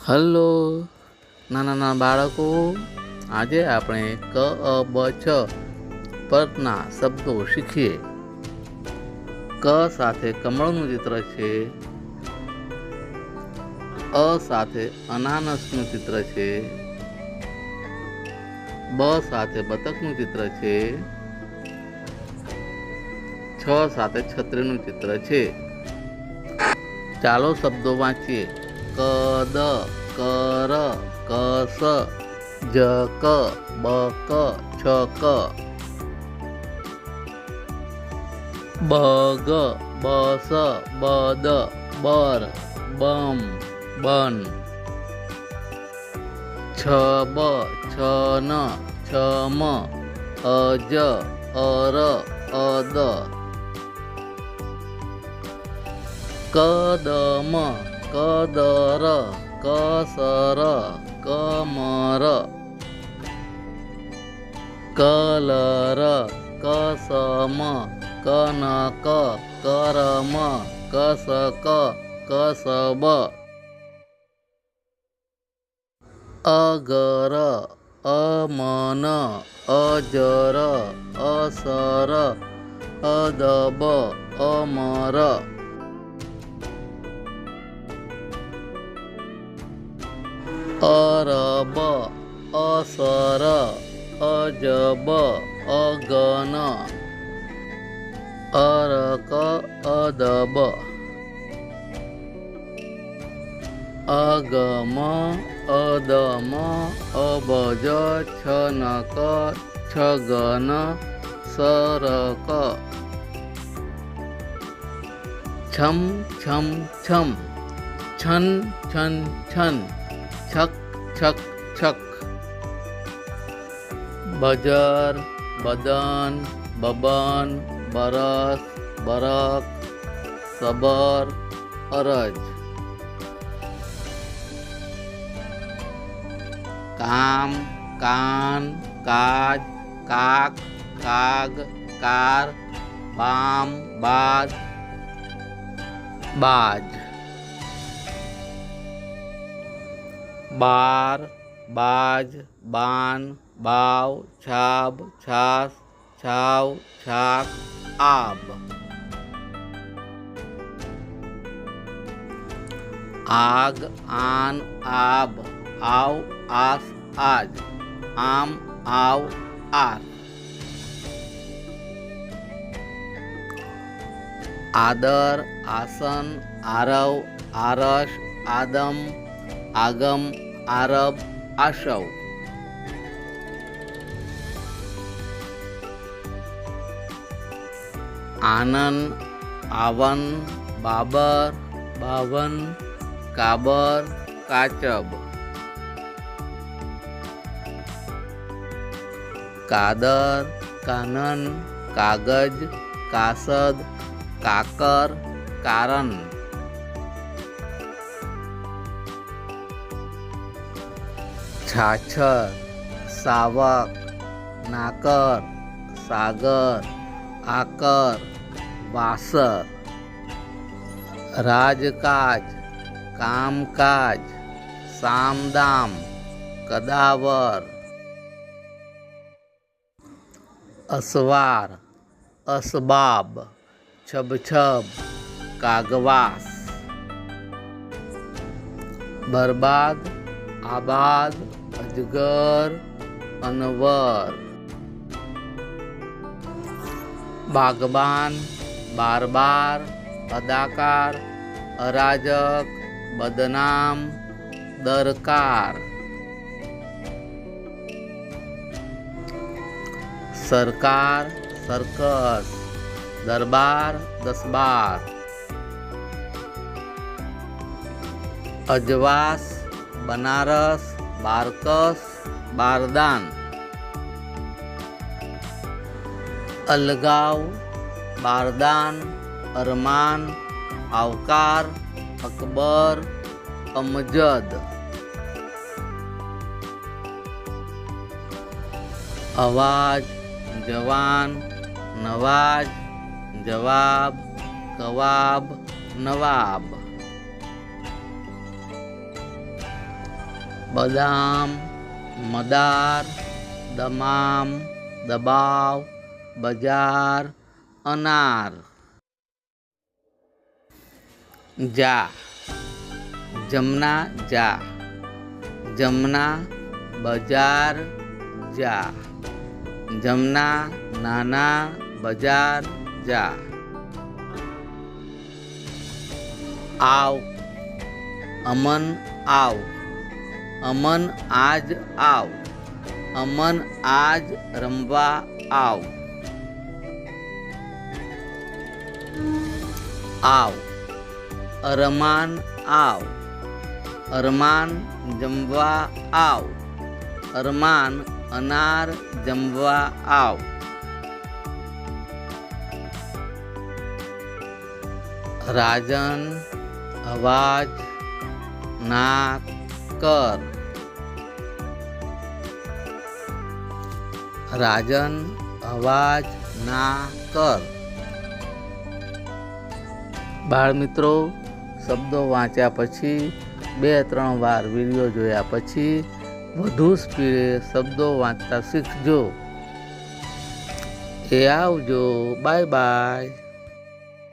Hello નાના બાળકો, આજે આપણે ક અ બ ચ પરના શબ્દો શીખીએ. ક સાથે કમળનું ચિત્ર છે. અ સાથે અનાનસનું ચિત્ર છે. બ સાથે બતકનું ચિત્ર છે. છ સાથે છત્રીનું ચિત્ર છે. ચાલો શબ્દો વાંચીએ. કદ, કર, કસ, જક, બક, છક. બગ, બસ, બદ, બર, બમ, બન. છબ, છન, છમ, અજ, અર, અદ. કદમ, કદર, કસર, કમર. કલર, કસમ, કનક, કરમ, કસક, કસબ. અગર, અમન, અજર, અસર, અદબ, અમર. અરબ, અસર, અજબ, અગન. અરક, અદબ. અગમ, અદમ, અબજ, છનક, છગન, સરક. છમ, છમ, છમ, છન, છન, છન, છક, છક, છક. બજર, બદન, બબન, બરસ, બરક, સબર, અરજ. કામ, કાન, કાજ, કાક, કાગ, કાર, બામ, બાદ, બાજ. બાર, બાજ, બાન, બાવ, છાબ, છાસ, છાવ, છાક, આબ. આગ, આન, આબ, આવ, આસ, આજ, આમ, આવ, આર. આદર, આસન, આરવ, આરસ, આદમ, આગમ, આરબ, આશવ. આનન, આવન, બાબર, બાવન, કાબર, કાચબ. કાદર, કાનન, કાગજ, કાસદ, કાકર, કારણ. છાછર, સાવક, નાકર, સાગર, આકર, વાસર. રાજકાજ, કામકાજ, સામદામ, કદાવર. અસવાર, અસબાબ, છબછબ, કાગવાસ. બરબાદ, આબાદ, અજગર, અનવર. બાગબાન, બારબાર, અદાકાર, અરાજક, બદનામ, દરકાર. સરકાર, સર્કસ, દરબાર, દસબાર. અજવાસ, બનારસ, બારકસ, બારદાન. અલગાવ, બારદાન, અરમાન, આવકાર, અકબર, અમજદ. અવાજ, જવાન, નવાજ, જવાબ, કવાબ, નવાબ. બદામ, મદાર, દમામ, દબાવ, બજાર, અનાર. જા, જમના જા, જમના બજાર જા, જમના નાના બજાર જા. આવ, અમન આવ, અમન આજ આવ, અમન આજ રમવા આવ. આવ, અરમાન આવ, અરમાન જમવા આવ, અરમાન અનાર જમવા આવ. રાજન અવાજ ના કર, રાજન અવાજ ના કર. બાળ મિત્રો, શબ્દો વાંચ્યા પછી 2-3 વાર વિડીયો જોયા પછી વધુ સ્પીડે શબ્દો વાંચતા શીખજો. આવજો. Bye bye.